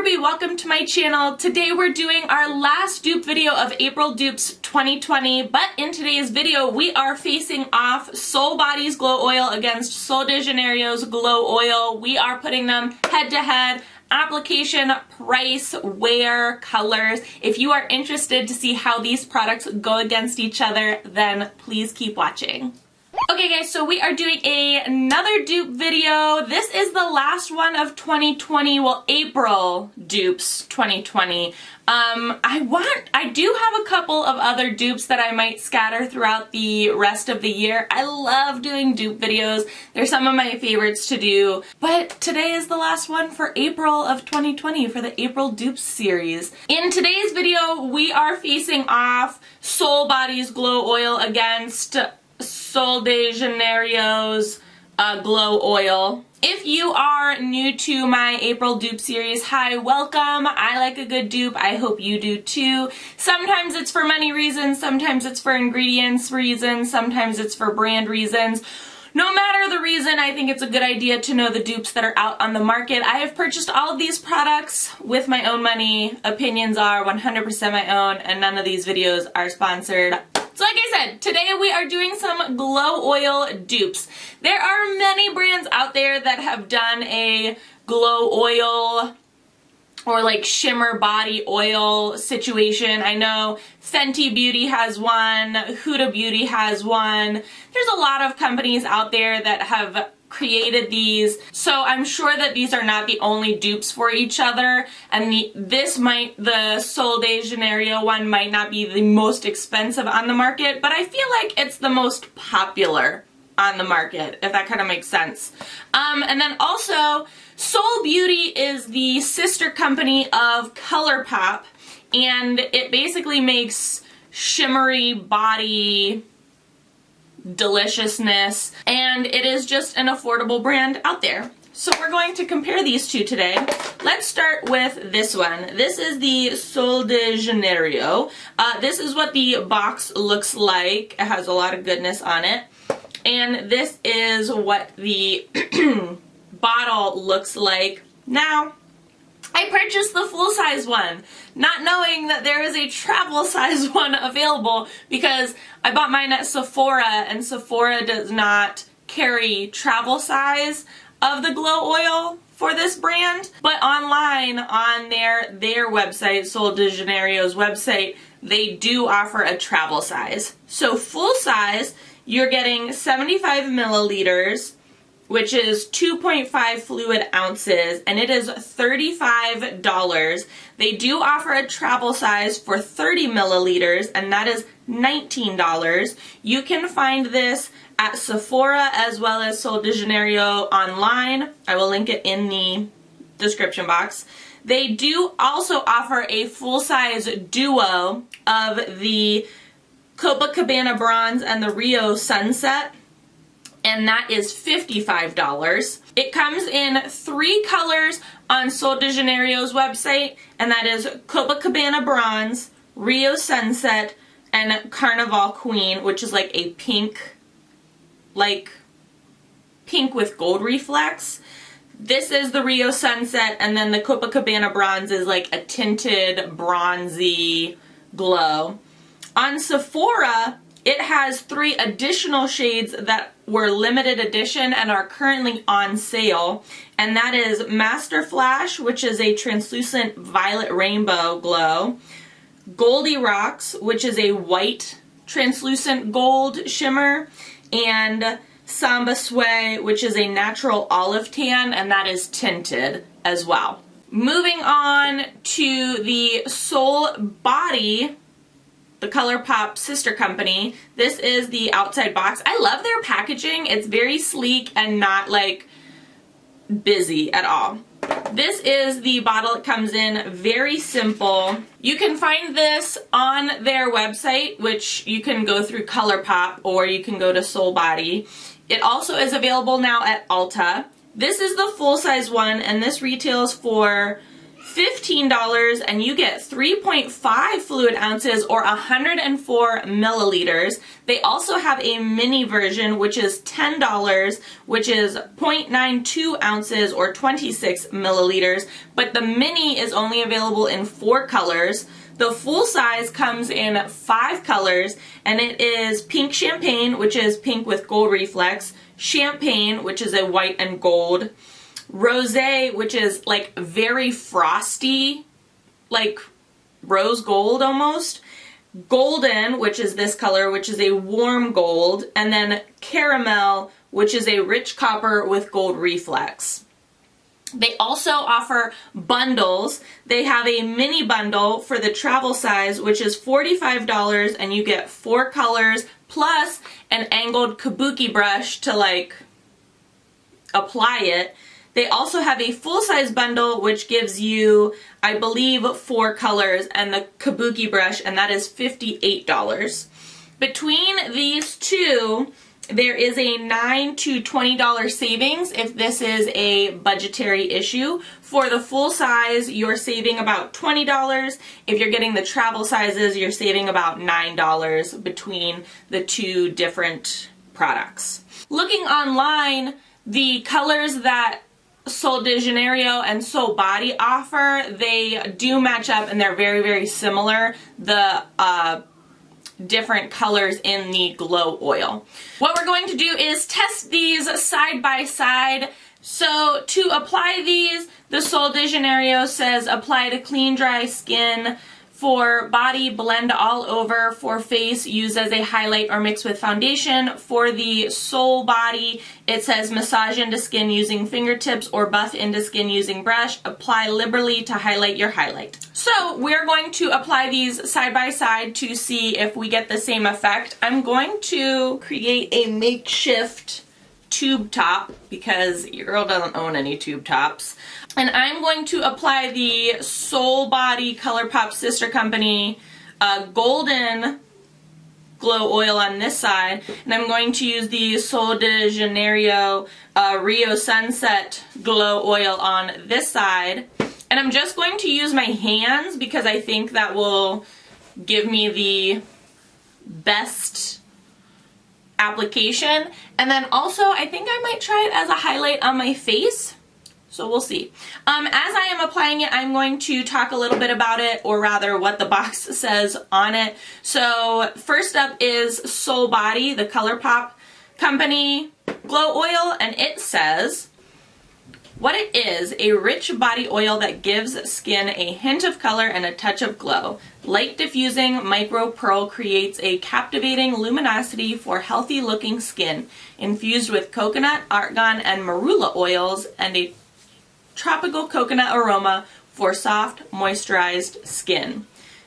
Kirby, welcome to my channel. Today we're doing our last dupe video of April dupes 2020, but in today's video we are facing off Sol Body's Glow Oil against Sol de Janeiro's Glow Oil. We are putting them head to head. Application, price, wear, colors. If you are interested to see how these products go against each other, then please keep watching. Okay guys, so we are doing another dupe video. This is the last one of 2020, well, April dupes 2020. I do have a couple of other dupes that I might scatter throughout the rest of the year. I love doing dupe videos. They're some of my favorites to do. But today is the last one for April of 2020 for the April dupes series. In today's video, we are facing off Sol Body's Glow Oil against Sol de Janeiro's Glow Oil. If you are new to my April dupe series, hi, welcome. I like a good dupe. I hope you do too. Sometimes it's for money reasons, sometimes it's for ingredients reasons, sometimes it's for brand reasons. No matter the reason, I think it's a good idea to know the dupes that are out on the market. I have purchased all of these products with my own money. Opinions are 100% my own, and none of these videos are sponsored. So like I said, today we are doing some glow oil dupes. There are many brands out there that have done a glow oil or like shimmer body oil situation. I know Fenty Beauty has one, Huda Beauty has one. There's a lot of companies out there that have created these, so I'm sure that these are not the only dupes for each other, and the Sol de Janeiro one might not be the most expensive on the market, but I feel like it's the most popular on the market, if that kind of makes sense. And then also, Sol Beauty is the sister company of ColourPop, and it basically makes shimmery body deliciousness, and it is just an affordable brand out there. So we're going to compare these two today. Let's start with this one. This is the Sol de Janeiro. This is what the box looks like. It has a lot of goodness on it. And this is what the bottle looks like. Now, I purchased the full-size one, not knowing that there is a travel-size one available because I bought mine at Sephora, and Sephora does not carry travel size of the glow oil for this brand. But online, on their website, Sol de Janeiro's website, they do offer a travel size. So full size, you're getting 75 milliliters, which is 2.5 fluid ounces, and it is $35. They do offer a travel size for 30 milliliters, and that is $19. You can find this at Sephora as well as Sol de Janeiro online. I will link it in the description box. They do also offer a full-size duo of the Copacabana Bronze and the Rio Sunset, and that is $55. It comes in 3 colors on Sol de Janeiro's website, and that is Copacabana Bronze, Rio Sunset, and Carnival Queen, which is like a pink with gold reflex. This is the Rio Sunset, and then the Copacabana Bronze is like a tinted bronzy glow. On Sephora, it has 3 additional shades that were limited edition and are currently on sale, and that is Master Flash, which is a translucent violet rainbow glow, Goldie Rocks, which is a white translucent gold shimmer, and Samba Sway, which is a natural olive tan, and that is tinted as well. Moving on to the Sol Body, the ColourPop sister company. This is the outside box. I love their packaging. It's very sleek and not like busy at all. This is the bottle it comes in, very simple. You can find this on their website, which you can go through ColourPop or you can go to Sol Body. It also is available now at Ulta. This is the full-size one, and this retails for $15 and you get 3.5 fluid ounces or 104 milliliters. They also have a mini version, which is $10, which is 0.92 ounces or 26 milliliters, but the mini is only available in 4 colors. The full size comes in 5 colors, and it is pink champagne, which is pink with gold reflex, champagne, which is a white and gold, rosé, which is like very frosty, like rose gold almost, golden, which is this color, which is a warm gold, and then caramel, which is a rich copper with gold reflex. They also offer bundles. They have a mini bundle for the travel size, which is $45, and you get 4 colors plus an angled kabuki brush to like apply it. They also have a full-size bundle, which gives you, I believe, 4 colors and the kabuki brush, and that is $58. Between these two, there is a $9 to $20 savings if this is a budgetary issue. For the full size, you're saving about $20. If you're getting the travel sizes, you're saving about $9 between the two different products. Looking online, the colors that Sol de Janeiro and Sol Body offer, they do match up and they're very, very similar. The different colors in the glow oil. What we're going to do is test these side by side. So to apply these, the Sol de Janeiro says apply to clean, dry skin. For body, blend all over. For face, use as a highlight or mix with foundation. For the Sol Body, it says massage into skin using fingertips or buff into skin using brush. Apply liberally to highlight your highlight. So we're going to apply these side by side to see if we get the same effect. I'm going to create a makeshift tube top because your girl doesn't own any tube tops. And I'm going to apply the Sol Body ColourPop sister company golden glow oil on this side, and I'm going to use the Sol de Janeiro Rio Sunset glow oil on this side. And I'm just going to use my hands because I think that will give me the best application. And then also I think I might try it as a highlight on my face. So we'll see. As I am applying it, I'm going to talk a little bit about it, or rather what the box says on it. So first up is Sol Body, the ColourPop company glow oil, and it says, what it is, a rich body oil that gives skin a hint of color and a touch of glow. Light diffusing micro pearl creates a captivating luminosity for healthy looking skin, infused with coconut, argan, and marula oils, and a tropical coconut aroma for soft, moisturized skin.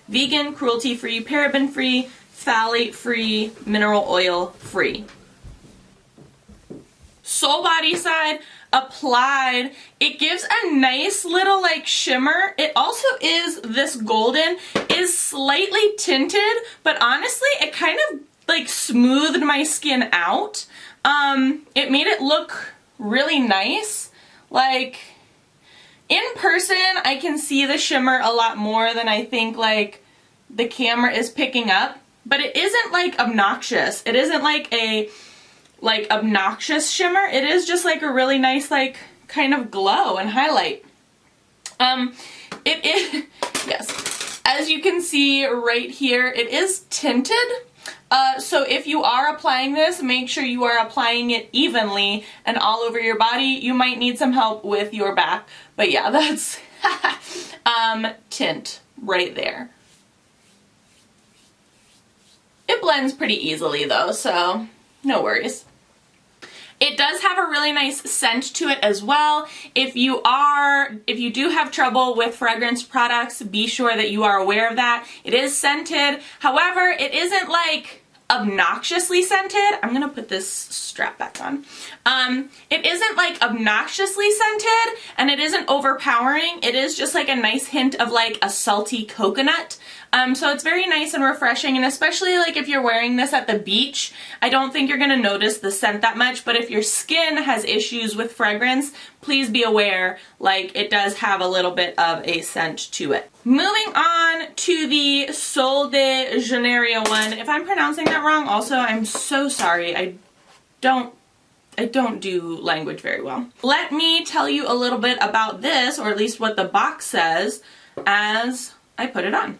Vegan, cruelty-free, paraben-free, phthalate-free, mineral oil-free. Sol Body side, applied. It gives a nice little like shimmer. It also is this golden, is slightly tinted, but honestly it kind of like smoothed my skin out. It made it look really nice. Like, in person, I can see the shimmer a lot more than I think like the camera is picking up, but it isn't like obnoxious. It isn't like a obnoxious shimmer. It is just like a really nice like kind of glow and highlight. It is, yes, as you can see right here, it is tinted. So if you are applying this, make sure you are applying it evenly and all over your body. You might need some help with your back, but yeah, that's tint right there. It blends pretty easily though, so no worries. It does have a really nice scent to it as well. If you do have trouble with fragrance products, be sure that you are aware of that. It is scented. However, it isn't like obnoxiously scented. I'm gonna put this strap back on. It isn't like obnoxiously scented, and it isn't overpowering. It is just like a nice hint of like a salty coconut. So it's very nice and refreshing, and especially like if you're wearing this at the beach, I don't think you're gonna notice the scent that much, but if your skin has issues with fragrance, please be aware, like, it does have a little bit of a scent to it. Moving on to the Sol de Janeiro one. If I'm pronouncing that wrong, also, I'm so sorry. I don't do language very well. Let me tell you a little bit about this, or at least what the box says, as I put it on.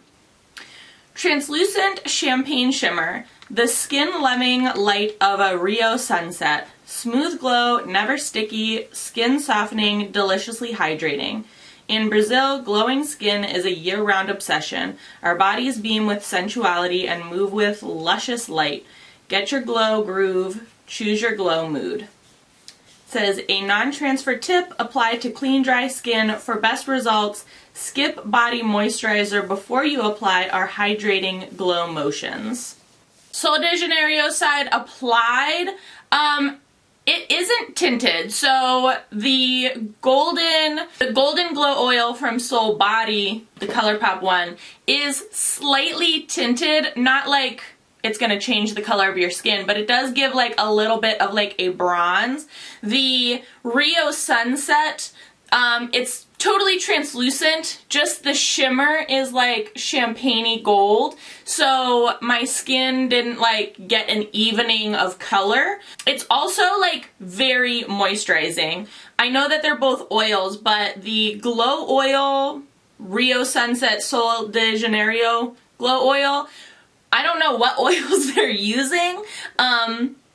Translucent champagne shimmer, the skin-loving light of a Rio sunset. Smooth glow, never sticky, skin softening, deliciously hydrating. In Brazil, glowing skin is a year-round obsession. Our bodies beam with sensuality and move with luscious light. Get your glow groove, choose your glow mood. It says, a non-transfer tip, apply to clean, dry skin. For best results, skip body moisturizer before you apply our hydrating glow motions. Sol de Janeiro side applied. It isn't tinted, so the golden glow oil from Sol Body, the ColourPop one, is slightly tinted, not like it's gonna change the color of your skin, but it does give like a little bit of like a bronze. The Rio Sunset, it's totally translucent, just the shimmer is like champagne-y gold, so my skin didn't like get an evening of color. It's also like very moisturizing. I know that they're both oils, but the Glow Oil Rio Sunset Sol de Janeiro Glow Oil, I don't know what oils they're using,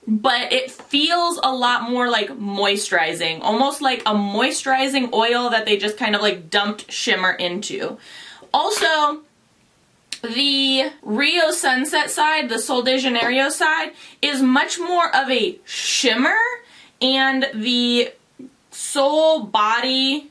but it feels a lot more like moisturizing, almost like a moisturizing oil that they just kind of like dumped shimmer into. Also, the Rio Sunset side, the Sol de Janeiro side, is much more of a shimmer, and the Sol Body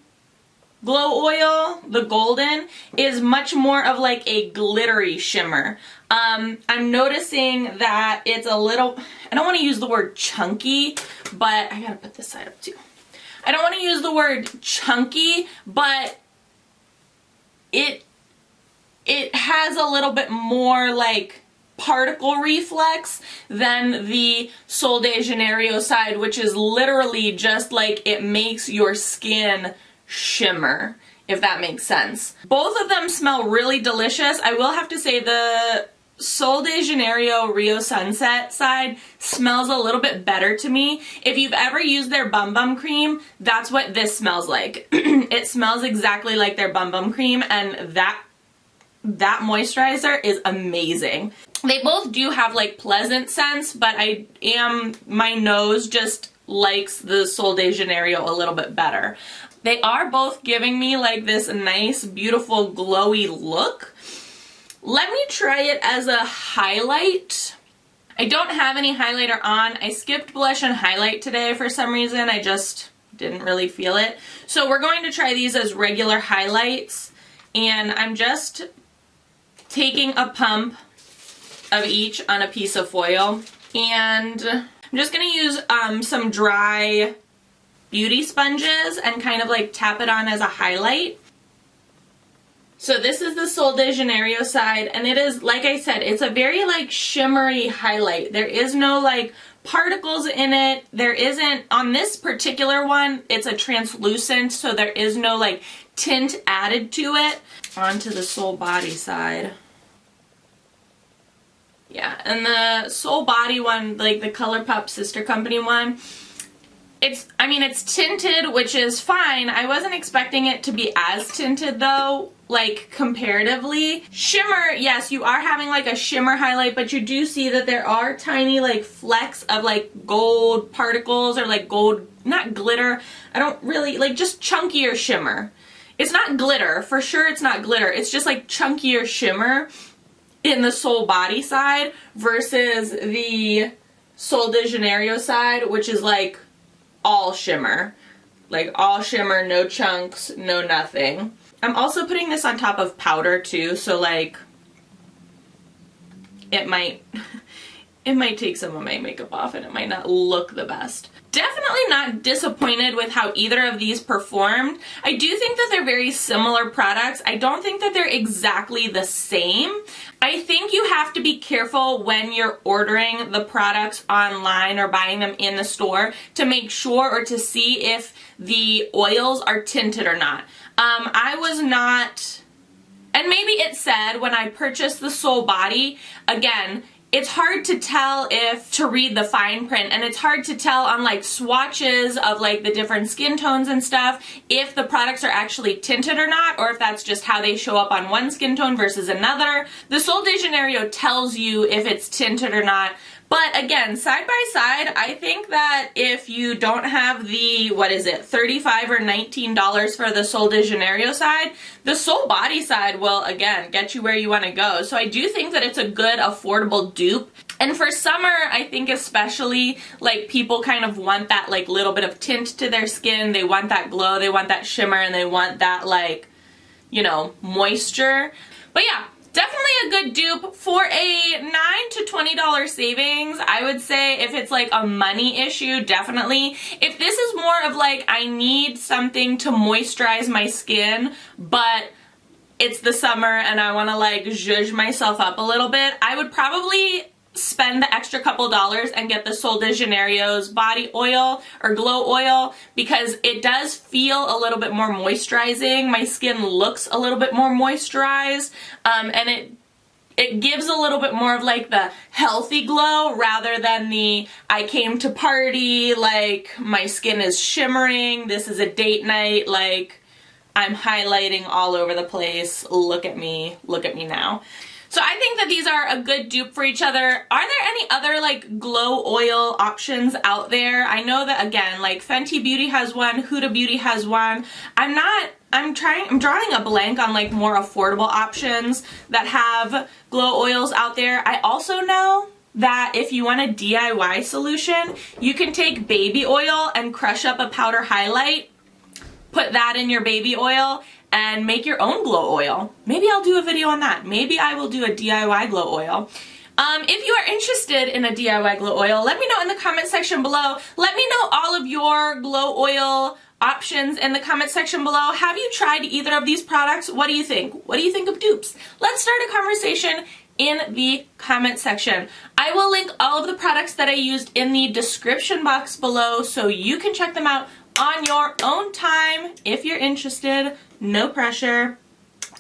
Glow Oil, the golden, is much more of like a glittery shimmer. I'm noticing that it's a little, I don't want to use the word chunky, but I gotta put this side up too. I don't want to use the word chunky, but it has a little bit more like particle reflex than the Sol de Janeiro side, which is literally just like it makes your skin shimmer, if that makes sense. Both of them smell really delicious. I will have to say the Sol de Janeiro Rio Sunset side smells a little bit better to me. If you've ever used their Bum Bum cream, that's what this smells like. It smells exactly like their Bum Bum cream, and that moisturizer is amazing. They both do have like pleasant scents, but my nose just likes the Sol de Janeiro a little bit better. They are both giving me like this nice, beautiful, glowy look. Let me try it as a highlight. I don't have any highlighter on. I skipped blush and highlight today for some reason. I just didn't really feel it. So we're going to try these as regular highlights. And I'm just taking a pump of each on a piece of foil. And I'm just going to use some dry beauty sponges and kind of like tap it on as a highlight. So this is the Sol de Janeiro side, and it is, like I said, it's a very like shimmery highlight. There is no like particles in it. There isn't, on this particular one, it's a translucent, so there is no like tint added to it. Onto the Sol Body side. Yeah, and the Sol Body one, like the ColourPop sister company one, it's tinted, which is fine. I wasn't expecting it to be as tinted though, like comparatively. Shimmer, yes, you are having like a shimmer highlight, but you do see that there are tiny like flecks of like gold particles or like gold, not glitter. I don't really, like just chunkier shimmer. It's not glitter, for sure it's not glitter. It's just like chunkier shimmer in the Sol Body side versus the Sol de Janeiro side, which is like all shimmer. Like all shimmer, no chunks, no nothing. I'm also putting this on top of powder too, so like it might take some of my makeup off and it might not look the best. definitely not disappointed with how either of these performed. I do think that they're very similar products. I don't think that they're exactly the same. I think you have to be careful when you're ordering the products online or buying them in the store to make sure or to see if the oils are tinted or not. I was not, and maybe it said when I purchased the Soul Body, again, it's hard to tell to read the fine print, and it's hard to tell on like swatches of like the different skin tones and stuff if the products are actually tinted or not, or if that's just how they show up on one skin tone versus another. The Sol de Janeiro tells you if it's tinted or not. But again, side by side, I think that if you don't have the, what is it, $35 or $19 for the Sol de Janeiro side, the Soul Body side will, again, get you where you want to go. So I do think that it's a good, affordable dupe. And for summer, I think especially, like, people kind of want that, like, little bit of tint to their skin. They want that glow, they want that shimmer, and they want that, like, you know, moisture. But yeah. Definitely a good dupe for a $9 to $20 savings. I would say if it's like a money issue, definitely. If this is more of like, I need something to moisturize my skin, but it's the summer and I want to like zhuzh myself up a little bit, I would probably spend the extra couple dollars and get the Sol de Janeiro's body oil or glow oil, because it does feel a little bit more moisturizing. My skin looks a little bit more moisturized, and it gives a little bit more of like the healthy glow rather than the I came to party, like my skin is shimmering, this is a date night, like I'm highlighting all over the place, look at me now. So I think that these are a good dupe for each other. Are there any other like glow oil options out there? I know that, again, like Fenty Beauty has one, Huda Beauty has one. I'm drawing a blank on like more affordable options that have glow oils out there. I also know that if you want a DIY solution, you can take baby oil and crush up a powder highlight, put that in your baby oil, and make your own glow oil. Maybe I'll do a video on that. Maybe I will do a DIY glow oil. If you are interested in a DIY glow oil, let me know in the comment section below. Let me know all of your glow oil options in the comment section below. Have you tried either of these products? What do you think? What do you think of dupes? Let's start a conversation in the comment section. I will link all of the products that I used in the description box below so you can check them out on your own time if you're interested. No pressure.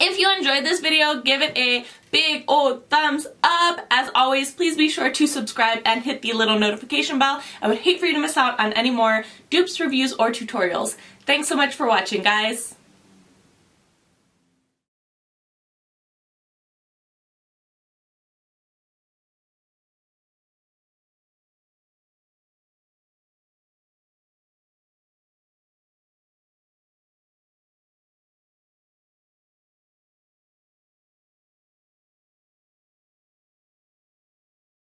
If you enjoyed this video, give it a big old thumbs up. As always, please be sure to subscribe and hit the little notification bell. I would hate for you to miss out on any more dupes, reviews, or tutorials. Thanks so much for watching, guys.